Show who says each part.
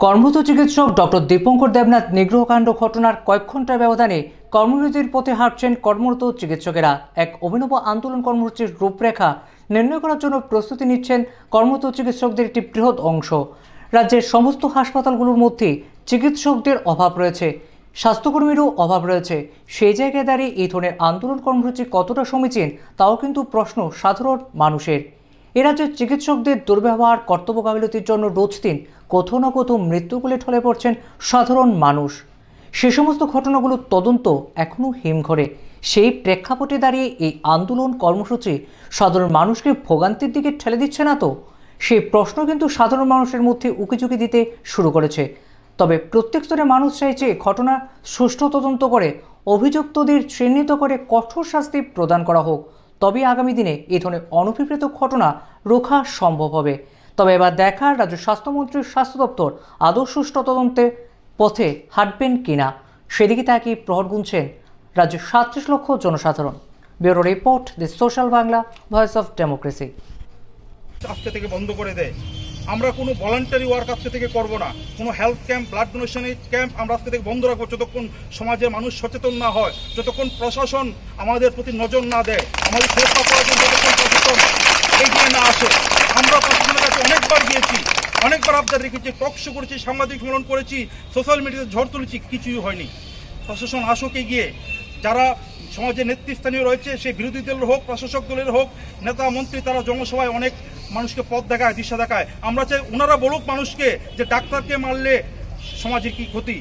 Speaker 1: কর্মরত চিকিৎসক ডক্টর দীপঙ্কর দেবনাথ নিগ্রহকাণ্ড ঘটনার কয়েক ঘন্টার ব্যবধানে কর্মবিরতির পথে হাঁটছেন কর্মরত চিকিৎসকেরা। এক অভিনব আন্দোলন কর্মসূচির রূপরেখা নির্ণয় করার জন্য প্রস্তুতি নিচ্ছেন কর্মরত চিকিৎসকদের একটি বৃহৎ অংশ। রাজ্যের সমস্ত হাসপাতালগুলোর মধ্যে চিকিৎসকদের অভাব রয়েছে, স্বাস্থ্যকর্মীরও অভাব রয়েছে। সেই জায়গায় দাঁড়িয়ে এই ধরনের আন্দোলন কর্মসূচি কতটা সমীচীন তাও কিন্তু প্রশ্ন সাধারণ মানুষের। এ রাজ্যের চিকিৎসকদের দুর্ব্যবহার, কর্তব্য গাফিলতির জন্য রোজ দিন কোথাও না কোথাও মৃত্যুকুলে ঢলে পড়ছেন সাধারণ মানুষ। সে সমস্ত ঘটনাগুলোর তদন্ত এখনও হিমঘরে। সেই প্রেক্ষাপটে দাঁড়িয়ে এই আন্দোলন কর্মসূচি সাধারণ মানুষকে ভোগান্তির দিকে ঠেলে দিচ্ছে না তো? সেই প্রশ্ন কিন্তু সাধারণ মানুষের মধ্যে উকিঝুঁকি দিতে শুরু করেছে। তবে প্রত্যেক স্তরের মানুষ চাইছে ঘটনার সুষ্ঠু তদন্ত করে অভিযুক্তদের চিহ্নিত করে কঠোর শাস্তি প্রদান করা হোক। তবে আগামী দিনে এই ধরনের অনভিপ্রেত ঘটনা রোখা সম্ভব হবে। তবে এবার দেখার রাজ্য স্বাস্থ্যমন্ত্রীর স্বাস্থ্য দপ্তর আদৌ সুষ্ঠু তদন্তের পথে হাঁটবেন কিনা, সেদিকে তাকিয়ে প্রহর গুনছেন রাজ্যের 37 লক্ষ জনসাধারণ। Bureau report, the social Bangla, voice of democracy.
Speaker 2: আজকে থেকে বন্ধ করে দেয়। আমরা কোনো ভলান্টারি ওয়ার্ক আজকে থেকে করব না। কোনো হেলথ ক্যাম্প, ব্লাড ডোনেশনের ক্যাম্প আমরা আজকে থেকে বন্ধ রাখবো যতক্ষণ সমাজের মানুষ সচেতন না হয়, যতক্ষণ প্রশাসন আমাদের প্রতি নজর না দেয়, আমাদের সুরক্ষা করার জন্য যতক্ষণ প্রশাসন এগিয়ে না আসে। আমরা প্রশাসনের কাছে অনেকবার গিয়েছি, অনেকবার আবদার রেখেছি, টক শো করেছি, সাংবাদিক সম্মেলন করেছি, সোশ্যাল মিডিয়াতে ঝড় তুলেছি, কিছুই হয়নি। প্রশাসন আসুক এগিয়ে। যারা সমাজের নেতৃস্থানীয় রয়েছে, সেই বিরোধী দলের হোক, প্রশাসক দলের হোক, নেতা মন্ত্রী, তারা জনসভায় অনেক মানুষকে পথ দেখায়, দিশা দেখায়। আমরা চাই ওনারা বলুক মানুষকে যে ডাক্তারকে মারলে সমাজের কি ক্ষতি।